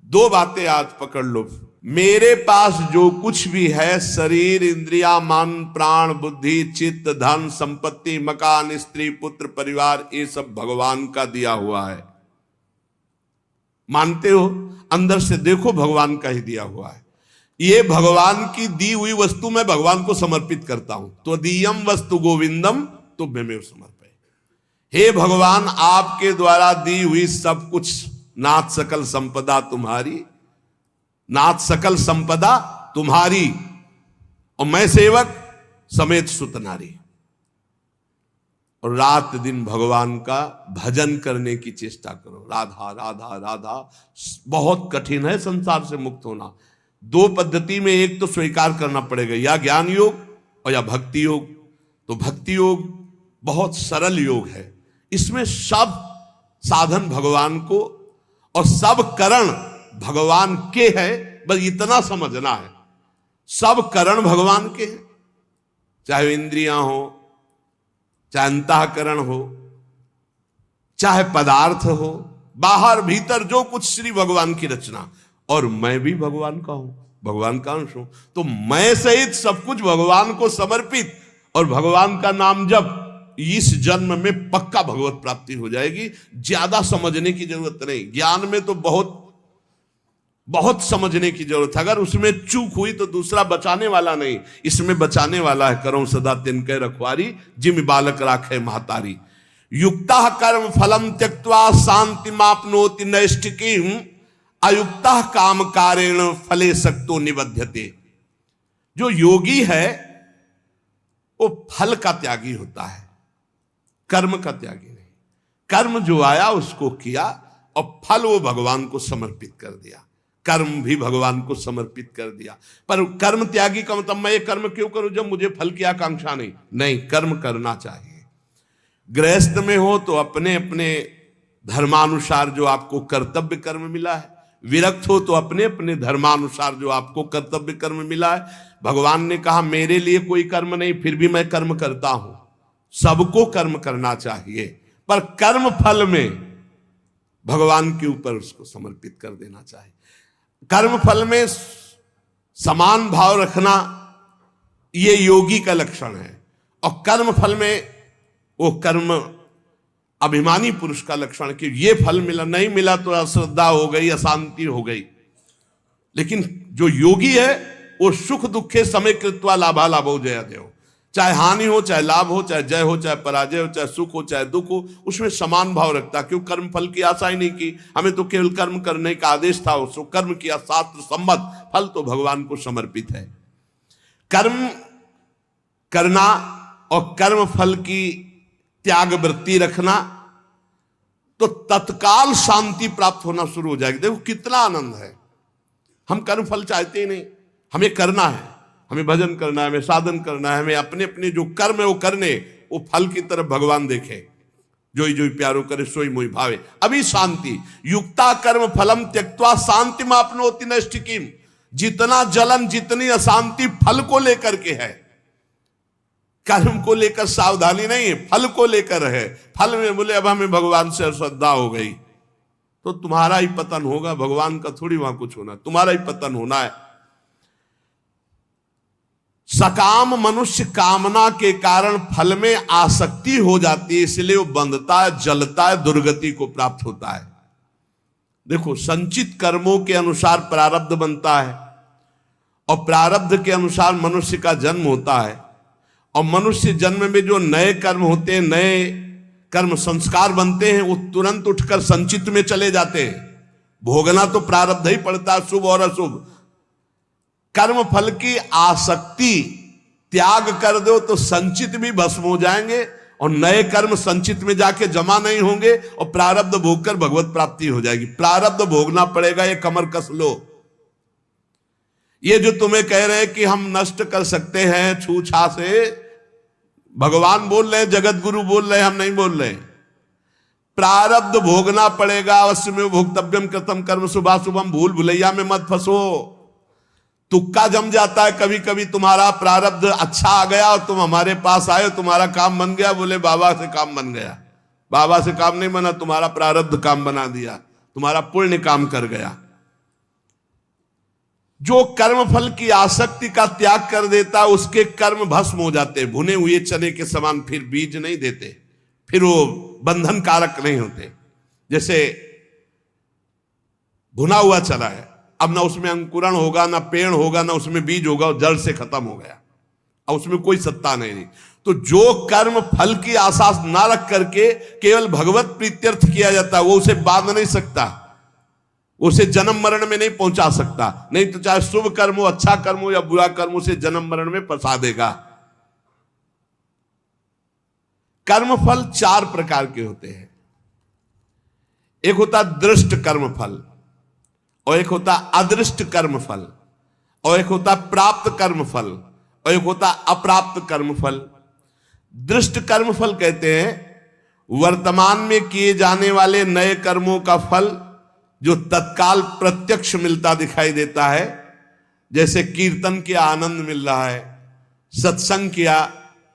दो बातें आज पकड़ लो। मेरे पास जो कुछ भी है, शरीर, इंद्रिया, मन, प्राण, बुद्धि, चित्त, धन, संपत्ति, मकान, स्त्री, पुत्र, परिवार, ये सब भगवान का दिया हुआ है। मानते हो? अंदर से देखो, भगवान का ही दिया हुआ है। ये भगवान की दी हुई वस्तु मैं भगवान को समर्पित करता हूं। तो दीयम वस्तु गोविंदम तुभ्यमेव समर्पये। हे भगवान, आपके द्वारा दी हुई सब कुछ, नाथ सकल संपदा तुम्हारी, नाथ सकल संपदा तुम्हारी, और मैं सेवक समेत सुत नारी। और रात दिन भगवान का भजन करने की चेष्टा करो। राधा राधा राधा। बहुत कठिन है संसार से मुक्त होना। दो पद्धति में एक तो स्वीकार करना पड़ेगा, या ज्ञान योग और या भक्ति योग। तो भक्ति योग बहुत सरल योग है। इसमें सब साधन भगवान को और सब करण भगवान के है, बस इतना समझना है। सब करण भगवान के हैं, चाहे इंद्रियां हो, चाहे अंतःकरण हो, चाहे पदार्थ हो, बाहर भीतर जो कुछ श्री भगवान की रचना। और मैं भी भगवान का हूं, भगवान का अंश हूं। तो मैं सहित सब कुछ भगवान को समर्पित और भगवान का नाम जप, इस जन्म में पक्का भगवत प्राप्ति हो जाएगी। ज्यादा समझने की जरूरत नहीं। ज्ञान में तो बहुत बहुत समझने की जरूरत है। अगर उसमें चूक हुई तो दूसरा बचाने वाला नहीं, इसमें बचाने वाला है। करो सदा तिनके रखवारी, जिम बालक राखे महतारी। युक्ता कर्म फलम त्यक्त्वा शांति मापनोति नैष्ठिकीम, अयुक्ता काम कारेण फले सक्तो निबध्यते। जो योगी है वो फल का त्यागी होता है, कर्म का त्यागी नहीं। कर्म जो आया उसको किया और फल वो भगवान को समर्पित कर दिया। कर्म भी भगवान को समर्पित कर दिया। पर कर्म त्यागी का मतलब मैं ये कर्म क्यों करूं जब मुझे फल की आकांक्षा नहीं। नहीं, कर्म करना चाहिए। गृहस्थ में हो तो अपने अपने धर्मानुसार जो आपको कर्तव्य कर्म मिला है, विरक्त हो तो अपने अपने धर्मानुसार जो आपको कर्तव्य कर्म मिला है। भगवान ने कहा मेरे लिए कोई कर्म नहीं, फिर भी मैं कर्म करता हूं। सबको कर्म करना चाहिए, पर कर्म फल में भगवान के ऊपर उसको समर्पित कर देना चाहिए। कर्म फल में समान भाव रखना ये योगी का लक्षण है, और कर्म फल में वो कर्म अभिमानी पुरुष का लक्षण कि ये फल मिला, नहीं मिला तो अश्रद्धा हो गई, अशांति हो गई। लेकिन जो योगी है वो सुख दुखे समय कृत्वा लाभा लाभो जया देव। चाहे हानि हो, चाहे लाभ हो, चाहे जय हो, चाहे पराजय हो, चाहे सुख हो, चाहे दुख हो, उसमें समान भाव रखता। क्यों? कर्म फल की आशा ही नहीं की। हमें तो केवल कर्म करने का आदेश था, उसको कर्म किया, शास्त्र सम्मत, फल तो भगवान को समर्पित है। कर्म करना और कर्म फल की त्याग वृत्ति रखना तो तत्काल शांति प्राप्त होना शुरू हो जाएगी। देखो कितना आनंद है। हम कर्म फल चाहते ही नहीं, हमें करना है, हमें भजन करना है, हमें साधन करना है, हमें अपने अपने जो कर्म है वो करने, वो फल की तरफ भगवान देखे। जोई जोई प्यारो करे सोई मोई भावे, अभी शांति। युक्ता कर्म फलम त्यक्त्वा शांति मापनोति नैष्ठिकीम। जितना जलन, जितनी अशांति फल को लेकर के है, कर्म को लेकर सावधानी नहीं है, फल को लेकर है। फल में बोले अब हमें भगवान से श्रद्धा हो गई तो तुम्हारा ही पतन होगा, भगवान का थोड़ी वहां कुछ होना, तुम्हारा ही पतन होना है। सकाम मनुष्य कामना के कारण फल में आसक्ति हो जाती है, इसलिए वो बंधता है, जलता है, दुर्गति को प्राप्त होता है। देखो, संचित कर्मों के अनुसार प्रारब्ध बनता है, और प्रारब्ध के अनुसार मनुष्य का जन्म होता है। और मनुष्य जन्म में जो नए कर्म होते हैं, नए कर्म संस्कार बनते हैं, वो तुरंत उठकर संचित में चले जाते हैं। भोगना तो प्रारब्ध ही पड़ता है, शुभ और अशुभ। कर्म फल की आसक्ति त्याग कर दो तो संचित भी भस्म हो जाएंगे, और नए कर्म संचित में जाके जमा नहीं होंगे, और प्रारब्ध भोगकर भगवत प्राप्ति हो जाएगी। प्रारब्ध भोगना पड़ेगा, ये कमर कस लो। ये जो तुम्हें कह रहे हैं कि हम नष्ट कर सकते हैं छूछा से, भगवान बोल रहे हैं, जगत गुरु बोल रहे हैं, हम नहीं बोल रहे। प्रारब्ध भोगना पड़ेगा, अवश्य में भोक्तव्यम कृतम कर्म शुभाशुभम। भूल भुलैया में मत फंसो। तुक्का जम जाता है कभी कभी। तुम्हारा प्रारब्ध अच्छा आ गया और तुम हमारे पास आए, तुम्हारा काम बन गया, बोले बाबा से काम बन गया। बाबा से काम नहीं बना, तुम्हारा प्रारब्ध काम बना दिया, तुम्हारा पुण्य काम कर गया। जो कर्म फल की आसक्ति का त्याग कर देता उसके कर्म भस्म हो जाते, भुने हुए चने के समान, फिर बीज नहीं देते, फिर वो बंधन कारक नहीं होते। जैसे भुना हुआ चना है, अब ना उसमें अंकुरण होगा, ना पेड़ होगा, ना उसमें बीज होगा, जड़ से खत्म हो गया, अब उसमें कोई सत्ता नहीं। तो जो कर्म फल की आशा ना रख करके केवल भगवत प्रीत्यर्थ किया जाता है, वो उसे बांध नहीं सकता, उसे जन्म मरण में नहीं पहुंचा सकता। नहीं तो चाहे शुभ कर्म हो, अच्छा कर्म हो या बुरा कर्म, उसे जन्म मरण में फंसा देगा। कर्म फल 4 प्रकार के होते हैं। एक होता दृष्ट कर्म फल, और एक होता अदृष्ट कर्म फल, और एक होता प्राप्त कर्म फल, और एक होता अप्राप्त कर्म फल। दृष्ट कर्म फल कहते हैं वर्तमान में किए जाने वाले नए कर्मों का फल जो तत्काल प्रत्यक्ष मिलता दिखाई देता है। जैसे कीर्तन किया आनंद मिल रहा है, सत्संग किया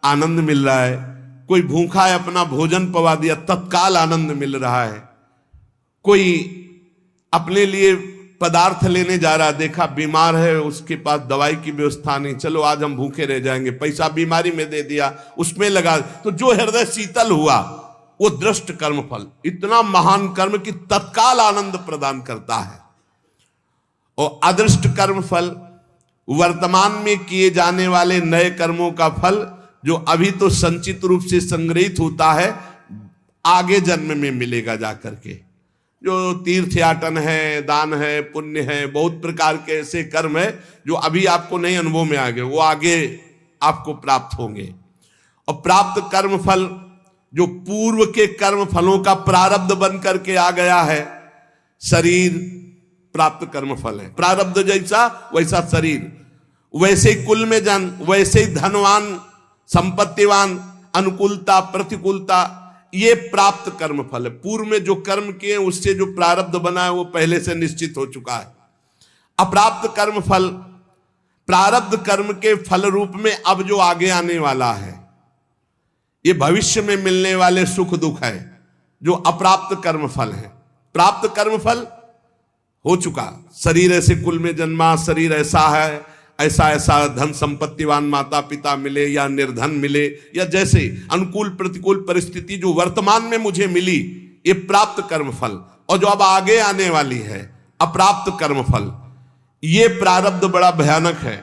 आनंद मिल रहा है, कोई भूखा है अपना भोजन पवा दिया तत्काल आनंद मिल रहा है, कोई अपने लिए पदार्थ लेने जा रहा, देखा बीमार है उसके पास दवाई की व्यवस्था नहीं, चलो आज हम भूखे रह जाएंगे, पैसा बीमारी में दे दिया, उसमें लगा, तो जो हृदय शीतल हुआ वो दृष्ट कर्म फल, इतना महान कर्म कि तत्काल आनंद प्रदान करता है। और अदृष्ट कर्म फल वर्तमान में किए जाने वाले नए कर्मों का फल जो अभी तो संचित रूप से संग्रहित होता है, आगे जन्म में मिलेगा जाकर के। जो तीर्थयाटन है, दान है, पुण्य है, बहुत प्रकार के ऐसे कर्म है जो अभी आपको नहीं अनुभव में आ गए, वो आगे आपको प्राप्त होंगे। और प्राप्त कर्म फल जो पूर्व के कर्म फलों का प्रारब्ध बन करके आ गया है, शरीर प्राप्त कर्म फल है, प्रारब्ध जैसा वैसा शरीर, वैसे ही कुल में जन्म, वैसे ही धनवान, संपत्तिवान, अनुकूलता प्रतिकूलता, ये प्राप्त कर्म फल है। पूर्व में जो कर्म किए उससे जो प्रारब्ध बना है वो पहले से निश्चित हो चुका है। अप्राप्त कर्म फल प्रारब्ध कर्म के फल रूप में अब जो आगे आने वाला है, ये भविष्य में मिलने वाले सुख दुख है, जो अप्राप्त कर्म फल है। प्राप्त कर्म फल हो चुका, शरीर ऐसे कुल में जन्मा, शरीर ऐसा है, ऐसा ऐसा धन संपत्तिवान माता पिता मिले या निर्धन मिले, या जैसे अनुकूल प्रतिकूल परिस्थिति जो वर्तमान में मुझे मिली, ये प्राप्त कर्म फल। और जो अब आगे आने वाली है अप्राप्त कर्म फल, ये प्रारब्ध बड़ा भयानक है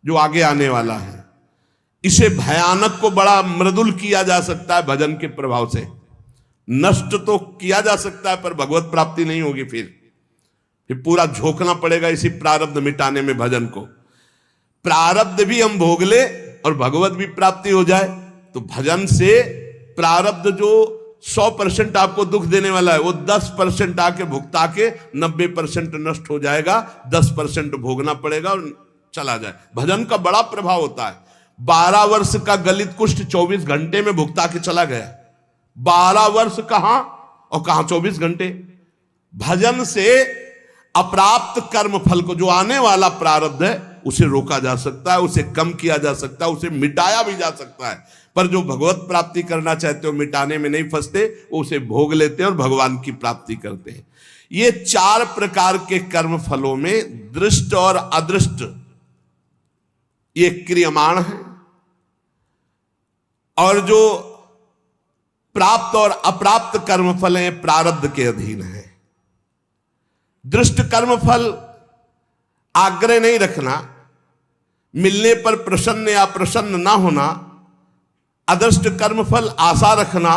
जो आगे आने वाला है। इसे भयानक को बड़ा मृदुल किया जा सकता है भजन के प्रभाव से, नष्ट तो किया जा सकता है पर भगवत प्राप्ति नहीं होगी। फिर पूरा झोंकना पड़ेगा इसी प्रारब्ध मिटाने में भजन को। प्रारब्ध भी हम भोग ले और भगवत भी प्राप्ति हो जाए, तो भजन से प्रारब्ध जो 100% आपको दुख देने वाला है वो 10% आके भुगता के 90% नष्ट हो जाएगा, 10% भोगना पड़ेगा और चला जाए। भजन का बड़ा प्रभाव होता है। 12 वर्ष का गलित कुष्ठ 24 घंटे में भुगता के चला गया। 12 वर्ष कहां और कहां 24 घंटे। भजन से अप्राप्त कर्म फल को, जो आने वाला प्रारब्ध है, उसे रोका जा सकता है, उसे कम किया जा सकता है, उसे मिटाया भी जा सकता है। पर जो भगवत प्राप्ति करना चाहते हो मिटाने में नहीं फंसते, वो उसे भोग लेते हैं और भगवान की प्राप्ति करते हैं। ये 4 प्रकार के कर्म फलों में दृष्ट और अदृष्ट ये क्रियमाण है, और जो प्राप्त और अप्राप्त कर्म फल हैं प्रारब्ध के अधीन है। दृष्ट कर्म फल आग्रह नहीं रखना, मिलने पर प्रसन्न या प्रसन्न ना होना। अदृष्ट कर्म फल आशा रखना,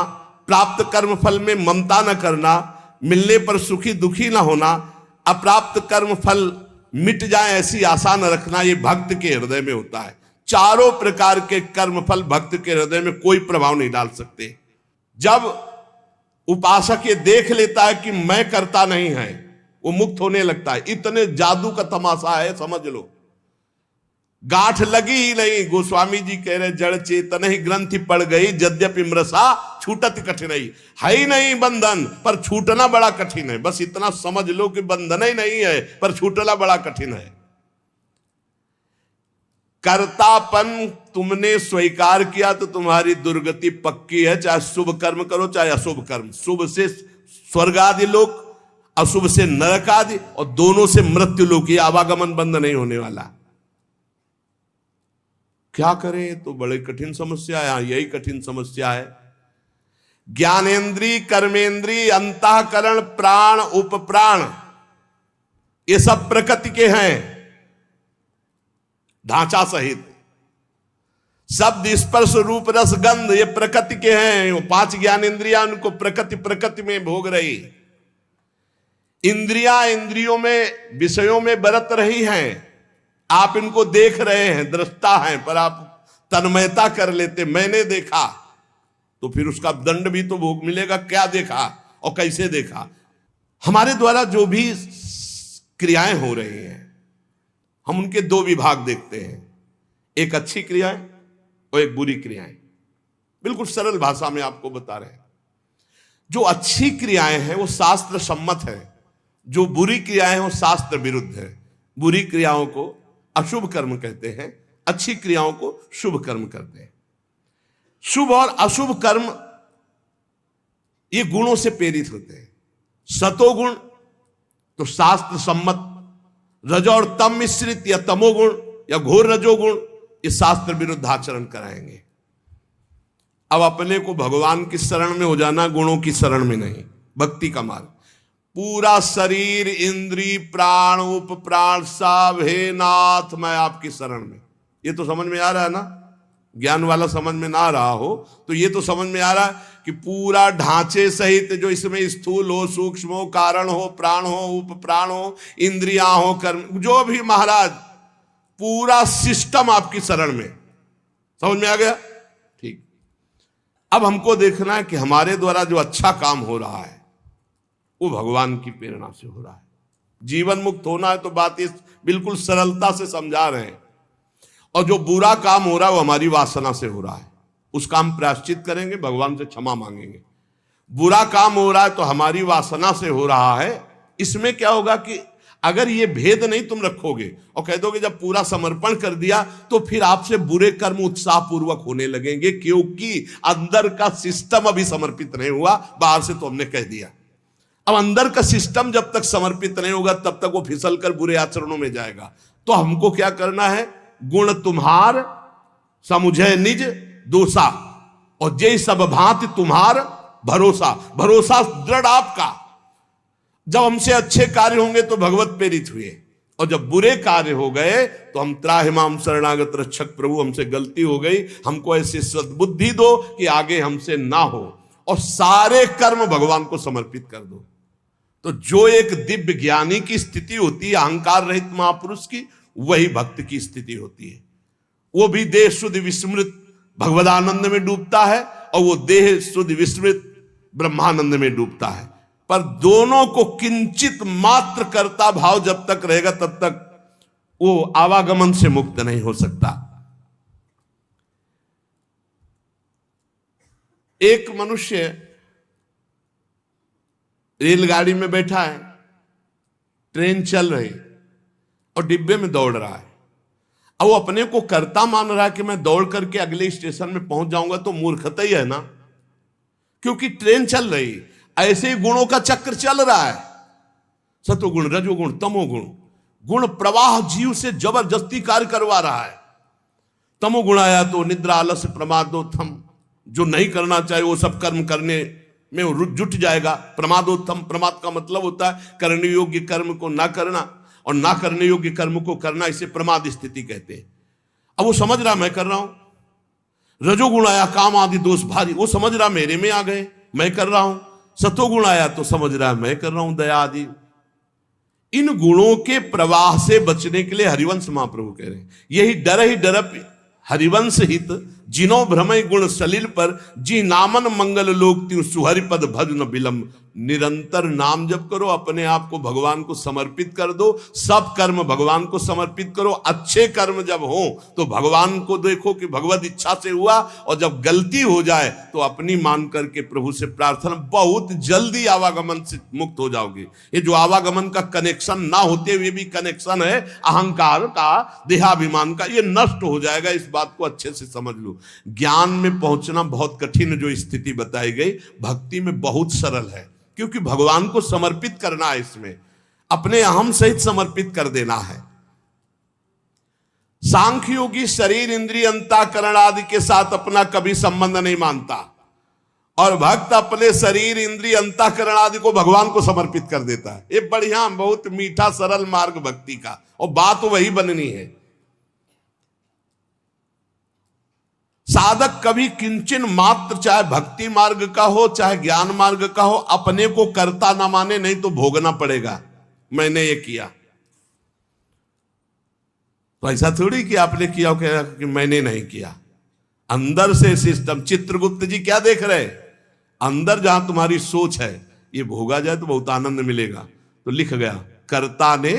प्राप्त कर्म फल में ममता न करना, मिलने पर सुखी दुखी ना होना। अप्राप्त कर्म फल मिट जाए ऐसी आशा न रखना, ये भक्त के हृदय में होता है। चारों प्रकार के कर्म फल भक्त के हृदय में कोई प्रभाव नहीं डाल सकते। जब उपासक ये देख लेता है कि मैं करता नहीं है, वो मुक्त होने लगता है। इतने जादू का तमाशा है, समझ लो। गांठ लगी ही नहीं, गोस्वामी जी कह रहे जड़ चेतन ही ग्रंथि पड़ गई, यद्यपि मृषा छूटत कठिनाई। है ही नहीं बंधन पर छूटना बड़ा कठिन है। बस इतना समझ लो कि बंधन ही नहीं है पर छूटना बड़ा कठिन है। कर्तापन तुमने स्वीकार किया तो तुम्हारी दुर्गति पक्की है। चाहे शुभ कर्म करो चाहे अशुभ कर्म। शुभ से स्वर्ग आदि लोक, अशुभ से नरक आदि, और दोनों से मृत्यु लोक, आवागमन बंद नहीं होने वाला। क्या करें? तो बड़े कठिन समस्या है। यही कठिन समस्या है। ज्ञानेन्द्रीय, कर्मेंद्रीय, अंतःकरण, प्राण, उपप्राण, ये सब प्रकृति के हैं ढांचा सहित। शब्द, स्पर्श, रूप, रस, गंध, ये प्रकृति के हैं। वो 5 ज्ञानेन्द्रियां उनको प्रकृति में भोग रही। इंद्रियां इंद्रियों में, विषयों में बरत रही हैं। आप इनको देख रहे हैं, दृष्टा हैं, पर आप तन्मयता कर लेते, मैंने देखा, तो फिर उसका दंड भी तो भोग मिलेगा। क्या देखा और कैसे देखा? हमारे द्वारा जो भी क्रियाएं हो रही हैं, हम उनके 2 विभाग देखते हैं, एक अच्छी क्रियाएं और एक बुरी क्रियाएं। बिल्कुल सरल भाषा में आपको बता रहे हैं। जो अच्छी क्रियाएं हैं वो शास्त्र सम्मत है, जो बुरी क्रियाएं हैं वो शास्त्र विरुद्ध है। बुरी क्रियाओं को अशुभ कर्म कहते हैं, अच्छी क्रियाओं को शुभ कर्म कहते हैं। शुभ और अशुभ कर्म ये गुणों से प्रेरित होते हैं। सतोगुण तो शास्त्र सम्मत, रजो और तम मिश्रित या तमोगुण या घोर रजोगुण, ये शास्त्र विरुद्ध आचरण कराएंगे। अब अपने को भगवान की शरण में हो जाना, गुणों की शरण में नहीं। भक्ति का मार्ग, पूरा शरीर, इंद्री, प्राण, उपप्राण सब, हे नाथ मैं आपकी शरण में। ये तो समझ में आ रहा है ना? ज्ञान वाला समझ में ना आ रहा हो तो ये तो समझ में आ रहा है कि पूरा ढांचे सहित, जो इसमें स्थूल हो, सूक्ष्म हो, कारण हो, प्राण हो, उपप्राण हो, इंद्रियां हो, कर्म, जो भी महाराज, पूरा सिस्टम आपकी शरण में। समझ में आ गया? ठीक। अब हमको देखना है कि हमारे द्वारा जो अच्छा काम हो रहा है वो भगवान की प्रेरणा से हो रहा है। जीवन मुक्त होना है तो बात इस बिल्कुल सरलता से समझा रहे हैं। और जो बुरा काम हो रहा है वो हमारी वासना से हो रहा है, उसका हम प्रायश्चित करेंगे, भगवान से क्षमा मांगेंगे। बुरा काम हो रहा है तो हमारी वासना से हो रहा है। इसमें क्या होगा कि अगर ये भेद नहीं तुम रखोगे और कह दोगे जब पूरा समर्पण कर दिया तो फिर आपसे बुरे कर्म उत्साहपूर्वक होने लगेंगे, क्योंकि अंदर का सिस्टम अभी समर्पित नहीं हुआ, बाहर से तो हमने कह दिया। अब अंदर का सिस्टम जब तक समर्पित नहीं होगा तब तक वो फिसल कर बुरे आचरणों में जाएगा। तो हमको क्या करना है? गुण तुम्हार समुझे निज दोषा, और जय सब भांति तुम्हार भरोसा। भरोसा दृढ़ आपका। जब हमसे अच्छे कार्य होंगे तो भगवत प्रेरित हुए, और जब बुरे कार्य हो गए तो हम त्राहिमाम शरणागत रक्षक प्रभु, हमसे गलती हो गई, हमको ऐसी सद्बुद्धि दो कि आगे हमसे ना हो, और सारे कर्म भगवान को समर्पित कर दो। तो जो एक दिव्य ज्ञानी की स्थिति होती है, अहंकार रहित महापुरुष की, वही भक्त की स्थिति होती है। वो भी देह शुद्ध विस्मृत भगवदानंद में डूबता है, और वो देह शुद्ध विस्मृत ब्रह्मानंद में डूबता है। पर दोनों को किंचित मात्र कर्ता भाव जब तक रहेगा तब तक वो आवागमन से मुक्त नहीं हो सकता। एक मनुष्य रेलगाड़ी में बैठा है, ट्रेन चल रही और डिब्बे में दौड़ रहा है। अब वो अपने को कर्ता मान रहा है कि मैं दौड़ करके अगले स्टेशन में पहुंच जाऊंगा, तो मूर्खता ही है ना, क्योंकि ट्रेन चल रही, ऐसे ही गुणों का चक्र चल रहा है। सतोगुण, रजोगुण, तमोगुण, गुण प्रवाह जीव से जबरदस्ती कार्य करवा रहा है। तमोगुण आया तो निद्रा, आलस्य, प्रमादोत्थम, जो नहीं करना चाहिए वो सब कर्म करने में वो जुट जाएगा। प्रमादोत्थम, प्रमाद का मतलब होता है करने योग्य कर्म को ना करना, और ना करने योग्य कर्म को करना, इसे प्रमाद स्थिति कहते हैं। अब वो समझ रहा मैं कर रहा हूं। रजोगुण आया, काम आदि दोष भारी, वो समझ रहा मेरे में आ गए, मैं कर रहा हूं। सतोगुण आया तो समझ रहा है मैं कर रहा हूं, दया आदि। इन गुणों के प्रवाह से बचने के लिए हरिवंश महाप्रभु कह रहे हैं, यही डर ही डरप हरिवंश हित, जिनो भ्रमय गुण सलिल पर, जी नामन मंगल लोक त्यू सुहरिपद भजन विलंब। निरंतर नाम जप करो, अपने आप को भगवान को समर्पित कर दो, सब कर्म भगवान को समर्पित करो। अच्छे कर्म जब हो तो भगवान को देखो कि भगवत इच्छा से हुआ, और जब गलती हो जाए तो अपनी मान करके प्रभु से प्रार्थना, बहुत जल्दी आवागमन से मुक्त हो जाओगे। ये जो आवागमन का कनेक्शन ना होते हुए भी कनेक्शन है अहंकार का, देहाभिमान का, ये नष्ट हो जाएगा। इस बात को अच्छे से समझ लो। ज्ञान में पहुंचना बहुत कठिन जो स्थिति बताई गई, भक्ति में बहुत सरल है, क्योंकि भगवान को समर्पित करना है, इसमें अपने अहम सहित समर्पित कर देना है। सांख्य योगी शरीर इंद्रिय अंतःकरण आदि के साथ अपना कभी संबंध नहीं मानता, और भक्त अपने शरीर इंद्रिय अंतःकरण आदि को भगवान को समर्पित कर देता है। ये बढ़िया, बहुत मीठा सरल मार्ग भक्ति का, और बात वही बननी है। साधक कभी किंचन मात्र, चाहे भक्ति मार्ग का हो चाहे ज्ञान मार्ग का हो, अपने को कर्ता ना माने, नहीं तो भोगना पड़ेगा। मैंने ये किया, तो ऐसा थोड़ी कि आपने किया कि मैंने नहीं किया। अंदर से सिस्टम, चित्रगुप्त जी क्या देख रहे, अंदर जहां तुम्हारी सोच है ये भोगा जाए तो बहुत आनंद मिलेगा, तो लिख गया कर्ता ने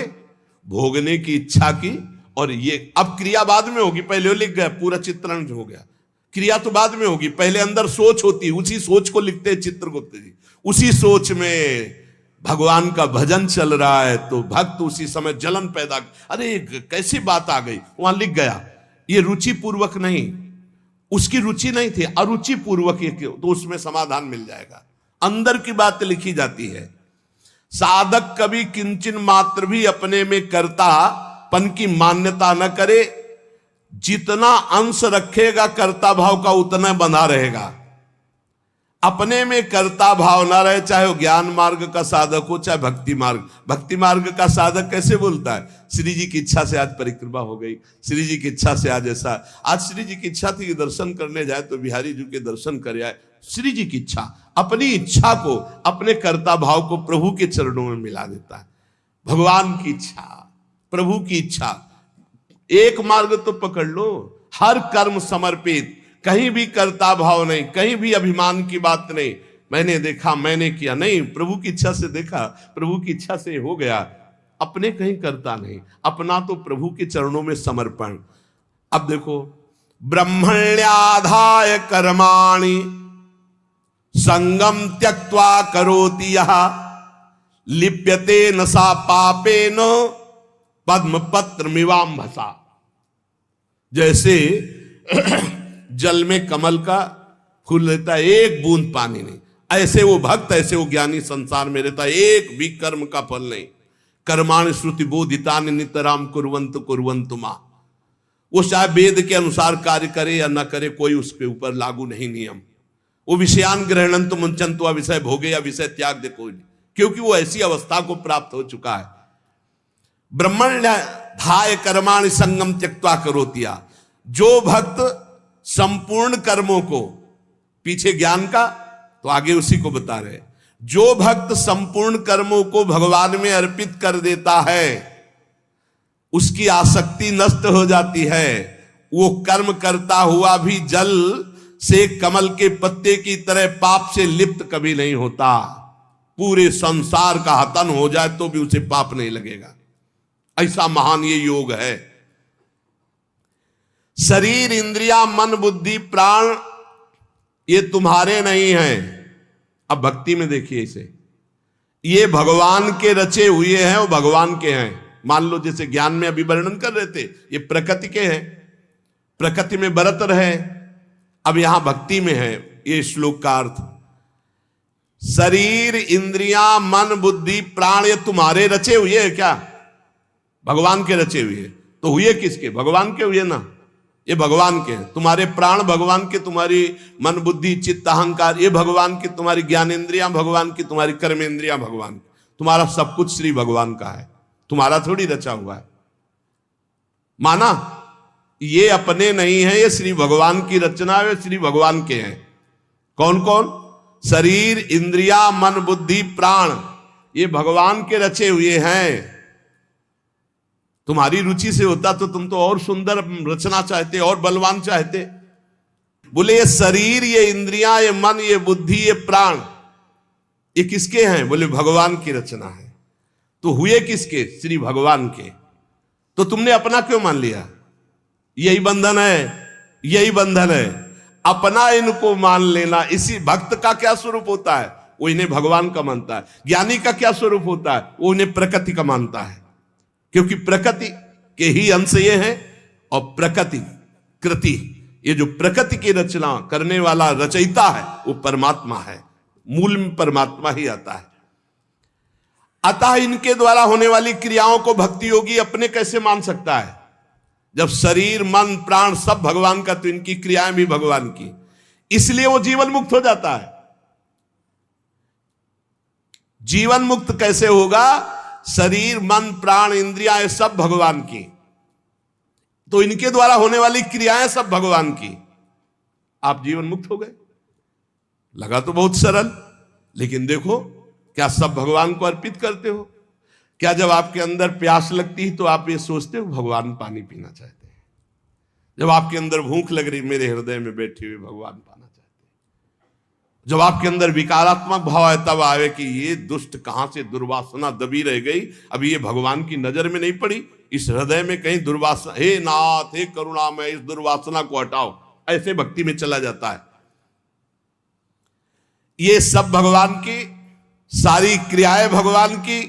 भोगने की इच्छा की, और ये अब क्रिया बाद में होगी, पहले वो लिख गया, पूरा चित्रण हो गया, क्रिया तो बाद में होगी, पहले अंदर सोच होती, उसी सोच को लिखते हैं चित्रगुप्त जी। उसी सोच में भगवान का भजन चल रहा है, तो भक्त उसी समय जलन पैदा, अरे कैसी बात आ गई, वहां लिख गया। ये रुचि पूर्वक नहीं, उसकी रुचि नहीं थी, अरुचि पूर्वक, तो उसमें समाधान मिल जाएगा। अंदर की बात लिखी जाती है। साधक कभी किंचन मात्र भी अपने में कर्तापन की मान्यता न करे, जितना अंश रखेगा कर्ता भाव का उतना बंधा रहेगा। अपने में कर्ता भाव ना रहे, चाहे वो ज्ञान मार्ग का साधक हो चाहे भक्ति मार्ग। भक्ति मार्ग का साधक कैसे बोलता है, श्री जी की इच्छा से आज परिक्रमा हो गई, श्री जी की इच्छा से आज ऐसा, आज श्री जी की इच्छा थी कि दर्शन करने जाए तो बिहारी जी के दर्शन कर आए, श्री जी की इच्छा, अपनी इच्छा को, अपने कर्ता भाव को प्रभु के चरणों में मिला देता है। भगवान की इच्छा, प्रभु की इच्छा, एक मार्ग तो पकड़ लो, हर कर्म समर्पित, कहीं भी कर्ता भाव नहीं, कहीं भी अभिमान की बात नहीं, मैंने देखा मैंने किया नहीं, प्रभु की इच्छा से देखा, प्रभु की इच्छा से हो गया, अपने कहीं करता नहीं, अपना तो प्रभु के चरणों में समर्पण। अब देखो, ब्रह्मण्याधाय कर्माणि संगम त्यक्त्वा करोति यः लिप्यते न सा पापेन पद्म पत्र मिवाम्भसा। जैसे जल में कमल का फूल रहता है, एक बूंद पानी नहीं, ऐसे वो भक्त, ऐसे वो ज्ञानी संसार में रहता है, एक भी कर्म का फल नहीं। कर्माणि श्रुति बोधितानि नितराम कुर्वन्तु कुर्वन्तु मा। वो चाहे वेद के अनुसार कार्य करे या न करे, कोई उसके ऊपर लागू नहीं नियम। वो विषयान ग्रहणंतु मुंचन्तु, विषय भोगे या विषय त्याग दे कोई नहीं, क्योंकि वो ऐसी अवस्था को प्राप्त हो चुका है। ब्रह्मण्याधाय कर्माणि संगम त्यक्त्वा करोतिया। जो भक्त संपूर्ण कर्मों को, पीछे ज्ञान का तो आगे उसी को बता रहे, जो भक्त संपूर्ण कर्मों को भगवान में अर्पित कर देता है, उसकी आसक्ति नष्ट हो जाती है। वो कर्म करता हुआ भी जल से कमल के पत्ते की तरह पाप से लिप्त कभी नहीं होता। पूरे संसार का हतन हो जाए तो भी उसे पाप नहीं लगेगा, ऐसा महान ये योग है। शरीर इंद्रिया मन बुद्धि प्राण ये तुम्हारे नहीं हैं। अब भक्ति में देखिए इसे, ये भगवान के रचे हुए हैं, वो भगवान के हैं। मान लो जैसे ज्ञान में अभी वर्णन कर रहे थे, ये प्रकृति के हैं, प्रकृति में बरत रहे। अब यहां भक्ति में है ये श्लोक का अर्थ, शरीर इंद्रिया मन बुद्धि प्राण ये तुम्हारे रचे हुए हैं क्या? भगवान के रचे हुए। तो हुए किसके? भगवान के हुए ना, ये भगवान के हैं। तुम्हारे प्राण भगवान के, तुम्हारी मन बुद्धि चित्त अहंकार ये भगवान की, तुम्हारी ज्ञानेंद्रियां भगवान की, तुम्हारी कर्मेंद्रियां भगवान की, तुम्हारा सब कुछ श्री भगवान का है, तुम्हारा थोड़ी रचा हुआ है। माना ये अपने नहीं है, ये श्री भगवान की रचना है, श्री भगवान के हैं। कौन कौन? शरीर इंद्रिया मन बुद्धि प्राण ये भगवान के रचे हुए हैं। तुम्हारी रुचि से होता तो तुम तो और सुंदर रचना चाहते, और बलवान चाहते। बोले ये शरीर ये इंद्रियां ये मन ये बुद्धि ये प्राण ये किसके हैं? बोले भगवान की रचना है। तो हुए किसके? श्री भगवान के। तो तुमने अपना क्यों मान लिया? यही बंधन है, यही बंधन है, अपना इनको मान लेना। इसी भक्त का क्या स्वरूप होता है? वो इन्हें भगवान का मानता है। ज्ञानी का क्या स्वरूप होता है? वो इन्हें प्रकृति का मानता है, क्योंकि प्रकृति के ही अंश ये हैं। और प्रकृति कृति, ये जो प्रकृति की रचना करने वाला रचयिता है वो परमात्मा है, मूल में परमात्मा ही आता है। अतः इनके द्वारा होने वाली क्रियाओं को भक्ति योगी अपने कैसे मान सकता है? जब शरीर मन प्राण सब भगवान का, तो इनकी क्रियाएं भी भगवान की, इसलिए वो जीवन मुक्त हो जाता है। जीवन मुक्त कैसे होगा? शरीर मन प्राण इंद्रियां सब भगवान की, तो इनके द्वारा होने वाली क्रियाएं सब भगवान की, आप जीवन मुक्त हो गए। लगा तो बहुत सरल, लेकिन देखो क्या सब भगवान को अर्पित करते हो? क्या जब आपके अंदर प्यास लगती है तो आप ये सोचते हो भगवान पानी पीना चाहते हैं? जब आपके अंदर भूख लग रही, मेरे हृदय में बैठे हुए भगवान पाना चाहते हैं। जब आपके अंदर विकारात्मक भाव है, तब आवे कि ये दुष्ट कहां से दुर्वासना दबी रह गई, अभी ये भगवान की नजर में नहीं पड़ी, इस हृदय में कहीं दुर्वासना, हे नाथ हे करुणामय इस दुर्वासना को हटाओ, ऐसे भक्ति में चला जाता है। ये सब भगवान की, सारी क्रियाएं भगवान की,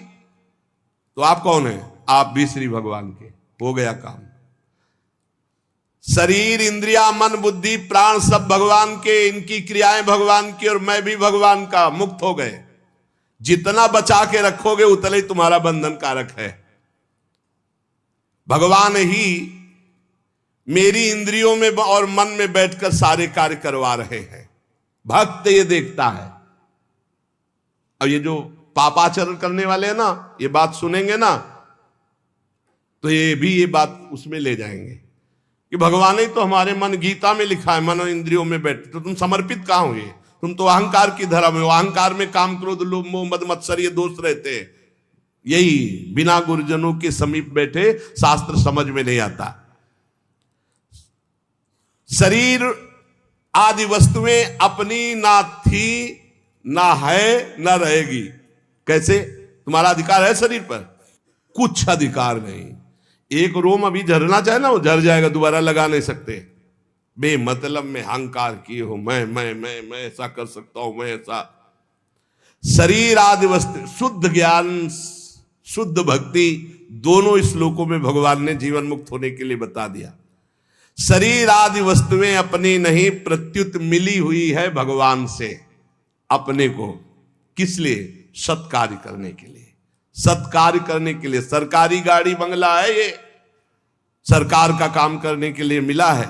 तो आप कौन है? आप भी श्री भगवान के। हो गया काम। शरीर इंद्रिया मन बुद्धि प्राण सब भगवान के, इनकी क्रियाएं भगवान की, और मैं भी भगवान का, मुक्त हो गए। जितना बचा के रखोगे उतना ही तुम्हारा बंधन कारक है। भगवान ही मेरी इंद्रियों में और मन में बैठकर सारे कार्य करवा रहे हैं। भक्त ये देखता है। अब ये जो पापाचरण करने वाले हैं ना, ये बात सुनेंगे ना, तो ये भी ये बात उसमें ले जाएंगे कि भगवान ही तो हमारे मन, गीता में लिखा है मनो इंद्रियों में बैठे, तो तुम समर्पित कहां हुए? तुम तो अहंकार की धरा में हो। अहंकार में काम क्रोध लोभ मोह मद मत्सर ये दोष रहते हैं। यही बिना गुरुजनों के समीप बैठे शास्त्र समझ में नहीं आता। शरीर आदि वस्तुएं अपनी ना थी ना है ना रहेगी। कैसे? तुम्हारा अधिकार है शरीर पर? कुछ अधिकार नहीं। एक रोम अभी झरना चाहे ना, वो झर जाएगा, दोबारा लगा नहीं सकते। बेमतलब में अहंकार किए हो, मैं ऐसा कर सकता हूं, मैं ऐसा। शरीर आदि वस्तु, शुद्ध ज्ञान शुद्ध भक्ति दोनों श्लोकों में भगवान ने जीवन मुक्त होने के लिए बता दिया। शरीर आदि वस्तुएं अपनी नहीं, प्रत्युत मिली हुई है भगवान से अपने को। किस लिए? सत्कार्य करने के लिए। सत्कार्य करने के लिए। सरकारी गाड़ी बंगला है, ये सरकार का काम करने के लिए मिला है।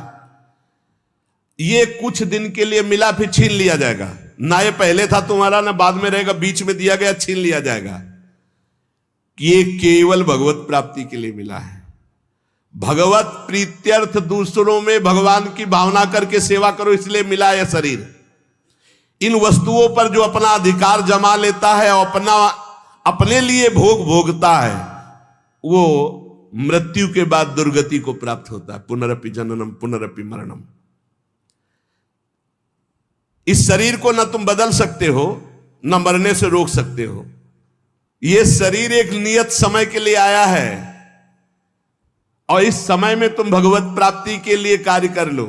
ये कुछ दिन के लिए मिला, फिर छीन लिया जाएगा। ना ये पहले था तुम्हारा, ना बाद में रहेगा, बीच में दिया गया, छीन लिया जाएगा। ये केवल भगवत प्राप्ति के लिए मिला है। भगवत प्रीत्यर्थ दूसरों में भगवान की भावना करके सेवा करो, इसलिए मिला है शरीर। इन वस्तुओं पर जो अपना अधिकार जमा लेता है और अपने लिए भोग भोगता है, वो मृत्यु के बाद दुर्गति को प्राप्त होता है। पुनरपि जननम पुनरपि मरणम। इस शरीर को न तुम बदल सकते हो, न मरने से रोक सकते हो। यह शरीर एक नियत समय के लिए आया है, और इस समय में तुम भगवत प्राप्ति के लिए कार्य कर लो।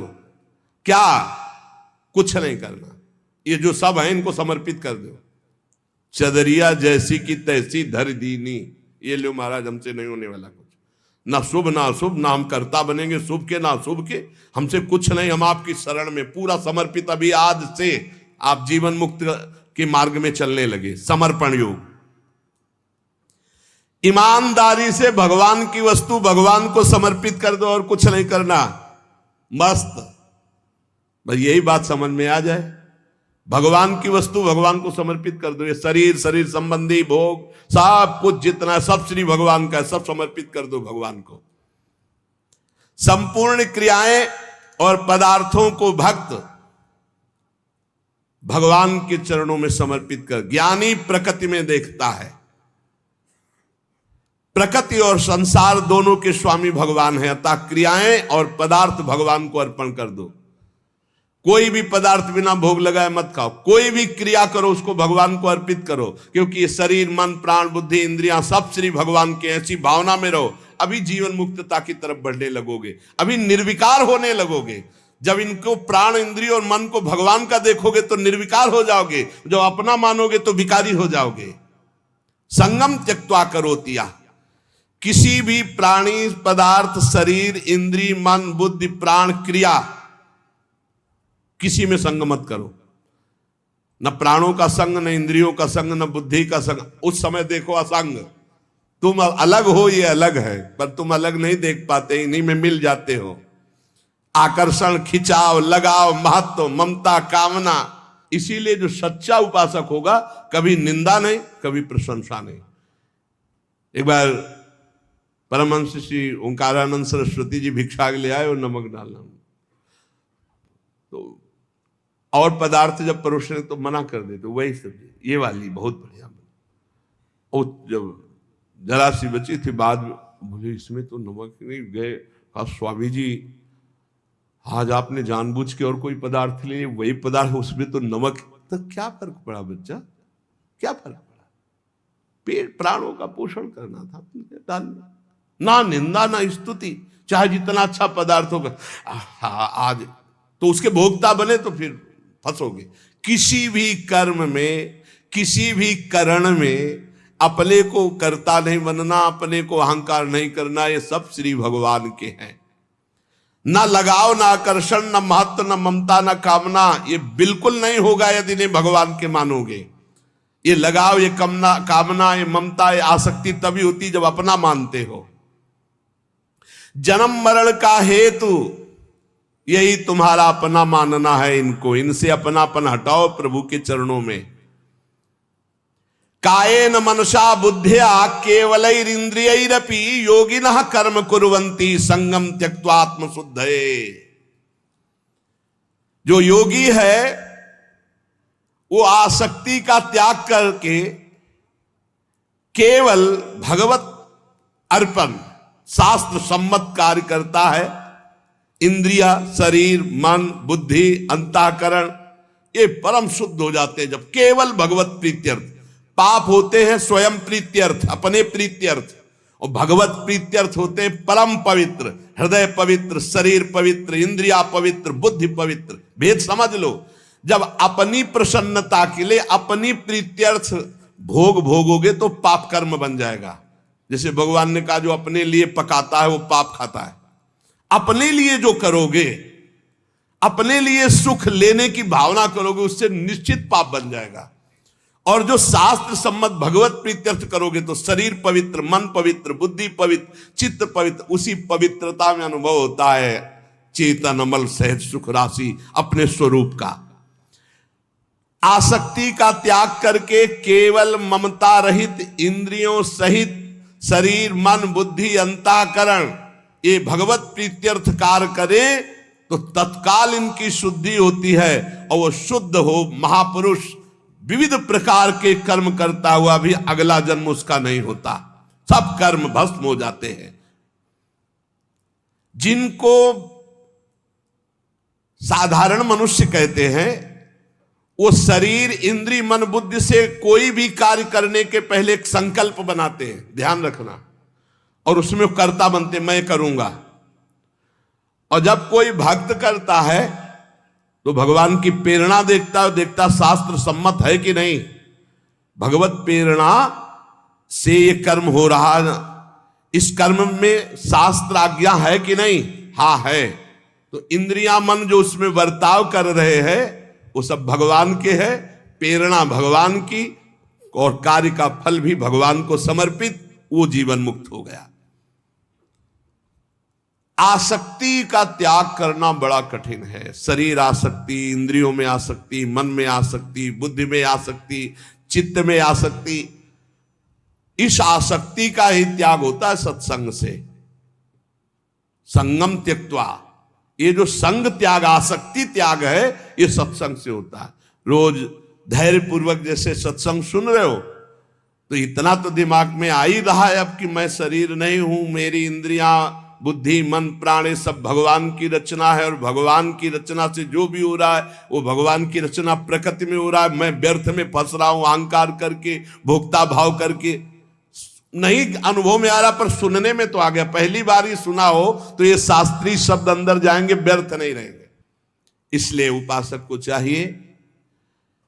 क्या? कुछ नहीं करना। ये जो सब है इनको समर्पित कर दो। चदरिया जैसी की तैसी धर दीनी। ये लो महाराज, हमसे नहीं होने वाला कुछ। ना शुभ ना अशुभ, ना हम कर्ता बनेंगे शुभ के ना अशुभ के। हमसे कुछ नहीं, हम आपकी शरण में पूरा समर्पित। अभी आज से आप जीवन मुक्त के मार्ग में चलने लगे। समर्पण योग। ईमानदारी से भगवान की वस्तु भगवान को समर्पित कर दो, और कुछ नहीं करना। मस्त। बस यही बात समझ में आ जाए। भगवान की वस्तु भगवान को समर्पित कर दो। ये शरीर, शरीर संबंधी भोग, सब कुछ जितना, सब श्री भगवान का है, सब समर्पित कर दो भगवान को। संपूर्ण क्रियाएं और पदार्थों को भक्त भगवान के चरणों में समर्पित कर। ज्ञानी प्रकृति में देखता है। प्रकृति और संसार दोनों के स्वामी भगवान है, अतः क्रियाएं और पदार्थ भगवान को अर्पण कर दो। कोई भी पदार्थ बिना भोग लगाए मत खाओ। कोई भी क्रिया करो, उसको भगवान को अर्पित करो, क्योंकि ये शरीर मन प्राण बुद्धि इंद्रियां सब श्री भगवान के। ऐसी भावना में रहो। अभी जीवन मुक्तता की तरफ बढ़ने लगोगे, अभी निर्विकार होने लगोगे। जब इनको प्राण इंद्रिय और मन को भगवान का देखोगे तो निर्विकार हो जाओगे। जब अपना मानोगे तो विकारी हो जाओगे। संगम त्यक्त्वा करोतिया। किसी भी प्राणी पदार्थ शरीर इंद्रिय मन बुद्धि प्राण क्रिया, किसी में संग मत करो। न प्राणों का संग, न इंद्रियों का संग, न बुद्धि का संग। उस समय देखो असंग, तुम अलग हो, ये अलग है, पर तुम अलग नहीं देख पाते, इन्हीं में मिल जाते हो। आकर्षण, खिंचाव, लगाव, महत्व, ममता, कामना। इसीलिए जो सच्चा उपासक होगा कभी निंदा नहीं, कभी प्रशंसा नहीं। एक बार परमहंस श्री ओंकारानंद सरस्वती जी भिक्षा के लिए आए और नमक डालना, तो और पदार्थ जब परोसने तो मना कर देते, वही सब्जी ये वाली बहुत बढ़िया। और जब जरा सी बची थी, बाद में बोले इसमें तो नमक नहीं। गए, कहा स्वामी जी आज आपने जानबूझ के और कोई पदार्थ ले, वही पदार्थ उसमें तो नमक। तो क्या फर्क पड़ा बच्चा, क्या फर्क पड़ा? पेट प्राणों का पोषण करना था, डालना। ना निंदा ना स्तुति, चाहे जितना अच्छा पदार्थ होगा। आज तो उसके भोक्ता बने तो फिर फंसोगे। किसी भी कर्म में, किसी भी करण में अपने को कर्ता नहीं बनना, अपने को अहंकार नहीं करना। ये सब श्री भगवान के हैं। ना लगाव, ना आकर्षण, ना महत्व, ना ममता, ना कामना। ये बिल्कुल नहीं होगा यदि नहीं भगवान के मानोगे। ये लगाव, ये कामना, ये ममता, ये आसक्ति तभी होती जब अपना मानते हो। जन्म मरण का हेतु यही तुम्हारा अपना मानना है इनको। इनसे अपनापन हटाओ प्रभु के चरणों में। कायेन मनसा बुद्ध्या केवलैरिंद्रियैरपि योगिनः कर्म कुर्वन्ति संगम त्यक्त्वा आत्मशुद्धये। जो योगी है वो आसक्ति का त्याग करके केवल भगवत अर्पण, शास्त्र सम्मत कार्य करता है। इंद्रिया, शरीर, मन, बुद्धि, अंतःकरण ये परम शुद्ध हो जाते हैं जब केवल भगवत प्रीत्यर्थ। पाप होते हैं स्वयं प्रीत्यर्थ, अपने प्रीत्यर्थ, और भगवत प्रीत्यर्थ होते हैं परम पवित्र। हृदय पवित्र, शरीर पवित्र, इंद्रिया पवित्र, बुद्धि पवित्र। भेद समझ लो। जब अपनी प्रसन्नता के लिए अपनी प्रीत्यर्थ भोग भोगोगे तो पाप कर्म बन जाएगा। जैसे भगवान ने कहा जो अपने लिए पकाता है वो पाप खाता है। अपने लिए जो करोगे, अपने लिए सुख लेने की भावना करोगे, उससे निश्चित पाप बन जाएगा। और जो शास्त्र सम्मत भगवत प्रीत्यर्थ करोगे तो शरीर पवित्र, मन पवित्र, बुद्धि पवित्र, चित्त पवित्र। उसी पवित्रता में अनुभव होता है चेतन अमल सहज सुख राशि अपने स्वरूप का। आसक्ति का त्याग करके केवल ममता रहित, इंद्रियों सहित शरीर, मन, बुद्धि, अंतःकरण ये भगवत प्रीत्यर्थ कार्य करे तो तत्काल इनकी शुद्धि होती है। और वो शुद्ध हो महापुरुष विविध प्रकार के कर्म करता हुआ भी अगला जन्म उसका नहीं होता। सब कर्म भस्म हो जाते हैं। जिनको साधारण मनुष्य कहते हैं वो शरीर, इंद्रिय, मन, बुद्धि से कोई भी कार्य करने के पहले एक संकल्प बनाते हैं, ध्यान रखना, और उसमें कर्ता बनते, मैं करूंगा। और जब कोई भक्त करता है तो भगवान की प्रेरणा देखता शास्त्र सम्मत है कि नहीं। भगवत प्रेरणा से ये कर्म हो रहा, इस कर्म में शास्त्र आज्ञा है कि नहीं, हाँ है। तो इंद्रिया, मन जो उसमें बर्ताव कर रहे हैं वो सब भगवान के है, प्रेरणा भगवान की, और कार्य का फल भी भगवान को समर्पित। वो जीवन मुक्त हो गया। आसक्ति का त्याग करना बड़ा कठिन है। शरीर आसक्ति, इंद्रियों में आसक्ति, मन में आसक्ति, बुद्धि में आसक्ति, चित्त में आसक्ति। इस आसक्ति का ही त्याग होता है सत्संग से। संगम त्यक्त्वा, ये जो संग त्याग, आसक्ति त्याग है, ये सत्संग से होता है। रोज धैर्य पूर्वक जैसे सत्संग सुन रहे हो तो इतना तो दिमाग में आ ही रहा है अब कि मैं शरीर नहीं हूं, मेरी इंद्रियां, बुद्धि, मन, प्राण ये सब भगवान की रचना है। और भगवान की रचना से जो भी हो रहा है वो भगवान की रचना प्रकृति में हो रहा है। मैं व्यर्थ में फंस रहा हूं अहंकार करके, भोक्ता भाव करके। नहीं अनुभव में आ रहा पर सुनने में तो आ गया। पहली बार ही सुना हो तो ये शास्त्रीय शब्द अंदर जाएंगे, व्यर्थ नहीं रहेंगे। इसलिए उपासक को चाहिए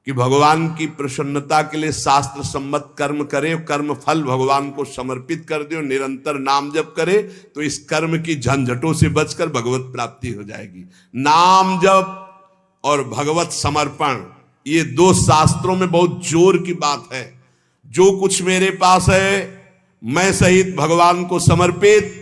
कि भगवान की प्रसन्नता के लिए शास्त्र सम्मत कर्म करे, कर्म फल भगवान को समर्पित कर दे, निरंतर नाम जप करे तो इस कर्म की झंझटों से बचकर भगवत प्राप्ति हो जाएगी। नाम जप और भगवत समर्पण ये दो शास्त्रों में बहुत जोर की बात है। जो कुछ मेरे पास है मैं सहित भगवान को समर्पित